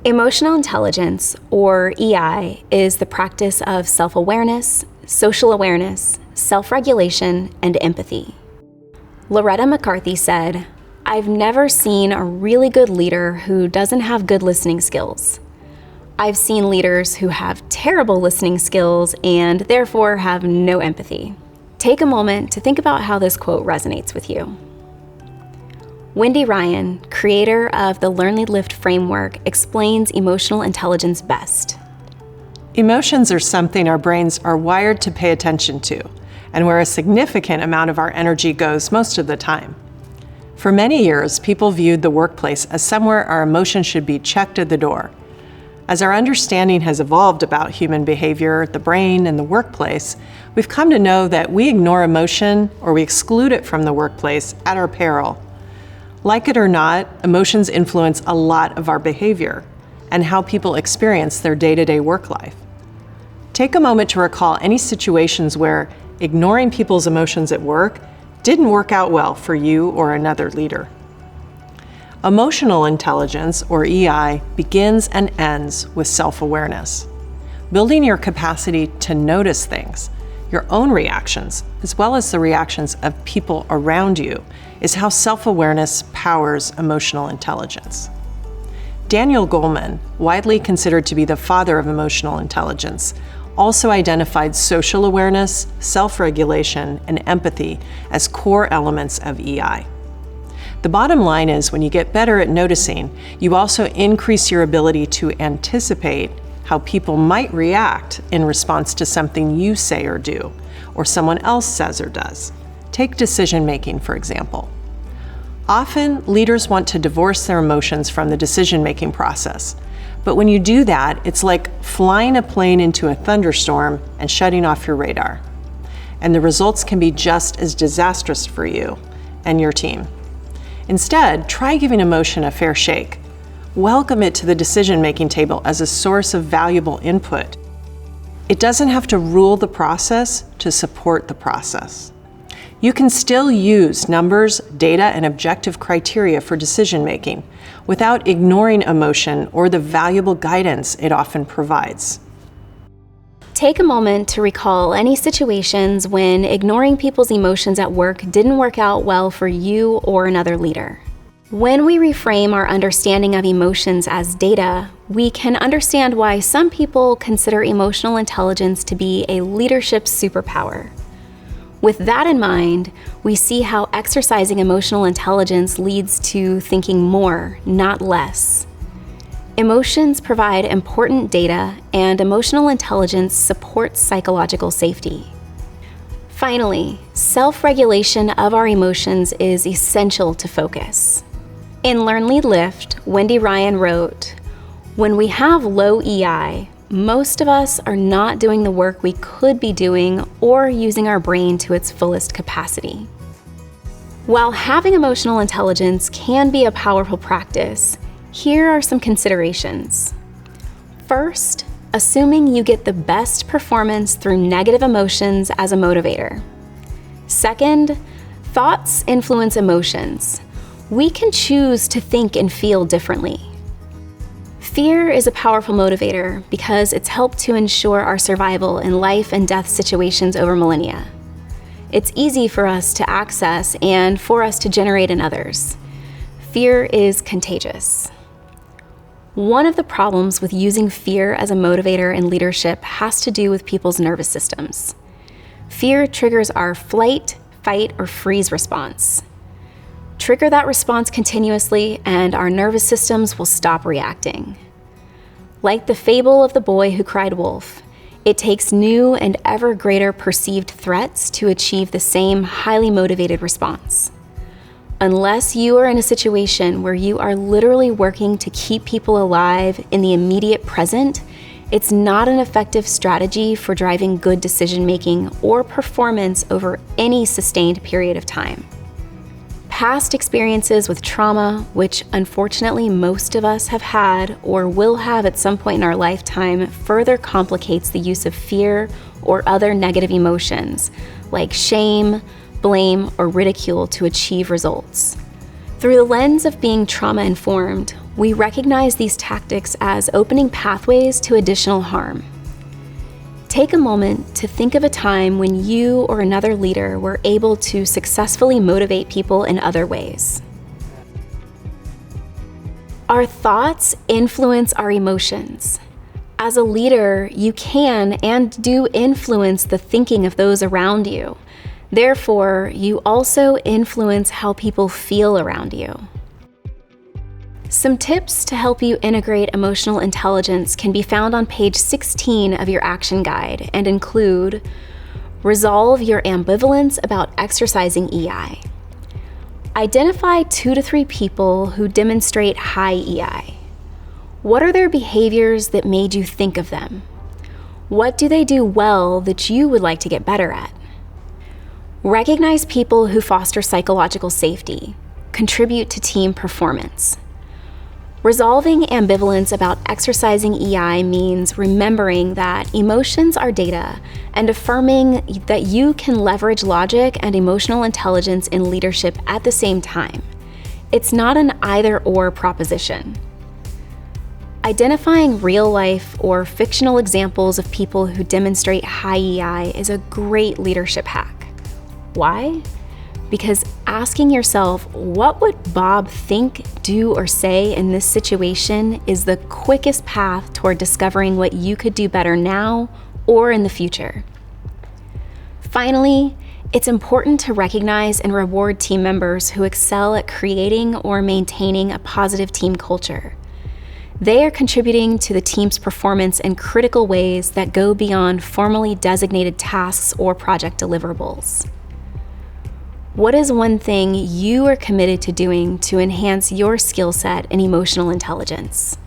Emotional intelligence, or EI, is the practice of self-awareness, social awareness, self-regulation, and empathy. Loretta McCarthy said, "I've never seen a really good leader who doesn't have good listening skills. I've seen leaders who have terrible listening skills and therefore have no empathy." Take a moment to think about how this quote resonates with you. Wendy Ryan, creator of the Learn, Lead, Lift framework, explains emotional intelligence best. Emotions are something our brains are wired to pay attention to, and where a significant amount of our energy goes most of the time. For many years, people viewed the workplace as somewhere our emotions should be checked at the door. As our understanding has evolved about human behavior, the brain, and the workplace, we've come to know that we ignore emotion or we exclude it from the workplace at our peril. Like it or not, emotions influence a lot of our behavior and how people experience their day-to-day work life. Take a moment to recall any situations where ignoring people's emotions at work didn't work out well for you or another leader. Emotional intelligence, or EI, begins and ends with self-awareness. Building your capacity to notice things, your own reactions, as well as the reactions of people around you, is how self-awareness powers emotional intelligence. Daniel Goleman, widely considered to be the father of emotional intelligence, also identified social awareness, self-regulation, and empathy as core elements of EI. The bottom line is, when you get better at noticing, you also increase your ability to anticipate how people might react in response to something you say or do, or someone else says or does. Take decision-making, for example. Often, leaders want to divorce their emotions from the decision-making process. But when you do that, it's like flying a plane into a thunderstorm and shutting off your radar. And the results can be just as disastrous for you and your team. Instead, try giving emotion a fair shake. Welcome it to the decision-making table as a source of valuable input. It doesn't have to rule the process to support the process. You can still use numbers, data, and objective criteria for decision-making without ignoring emotion or the valuable guidance it often provides. Take a moment to recall any situations when ignoring people's emotions at work didn't work out well for you or another leader. When we reframe our understanding of emotions as data, we can understand why some people consider emotional intelligence to be a leadership superpower. With that in mind, we see how exercising emotional intelligence leads to thinking more, not less. Emotions provide important data, and emotional intelligence supports psychological safety. Finally, self-regulation of our emotions is essential to focus. In Learn, Lead, Lift, Wendy Ryan wrote, "When we have low EI, most of us are not doing the work we could be doing or using our brain to its fullest capacity." While having emotional intelligence can be a powerful practice, here are some considerations. First, assuming you get the best performance through negative emotions as a motivator. Second, thoughts influence emotions. We can choose to think and feel differently. Fear is a powerful motivator because it's helped to ensure our survival in life and death situations over millennia. It's easy for us to access and for us to generate in others. Fear is contagious. One of the problems with using fear as a motivator in leadership has to do with people's nervous systems. Fear triggers our flight, fight, or freeze response. Trigger that response continuously, and our nervous systems will stop reacting. Like the fable of the boy who cried wolf, it takes new and ever greater perceived threats to achieve the same highly motivated response. Unless you are in a situation where you are literally working to keep people alive in the immediate present, it's not an effective strategy for driving good decision-making or performance over any sustained period of time. Past experiences with trauma, which unfortunately most of us have had or will have at some point in our lifetime, further complicates the use of fear or other negative emotions like shame, blame, or ridicule to achieve results. Through the lens of being trauma-informed, we recognize these tactics as opening pathways to additional harm. Take a moment to think of a time when you or another leader were able to successfully motivate people in other ways. Our thoughts influence our emotions. As a leader, you can and do influence the thinking of those around you. Therefore, you also influence how people feel around you. Some tips to help you integrate emotional intelligence can be found on page 16 of your action guide and include: resolve your ambivalence about exercising EI. Identify 2 to 3 people who demonstrate high EI. What are their behaviors that made you think of them? What do they do well that you would like to get better at? Recognize people who foster psychological safety, contribute to team performance. Resolving ambivalence about exercising EI means remembering that emotions are data and affirming that you can leverage logic and emotional intelligence in leadership at the same time. It's not an either-or proposition. Identifying real-life or fictional examples of people who demonstrate high EI is a great leadership hack. Why? Because asking yourself, what would Bob think, do, or say in this situation is the quickest path toward discovering what you could do better now or in the future. Finally, it's important to recognize and reward team members who excel at creating or maintaining a positive team culture. They are contributing to the team's performance in critical ways that go beyond formally designated tasks or project deliverables. What is one thing you are committed to doing to enhance your skill set in emotional intelligence?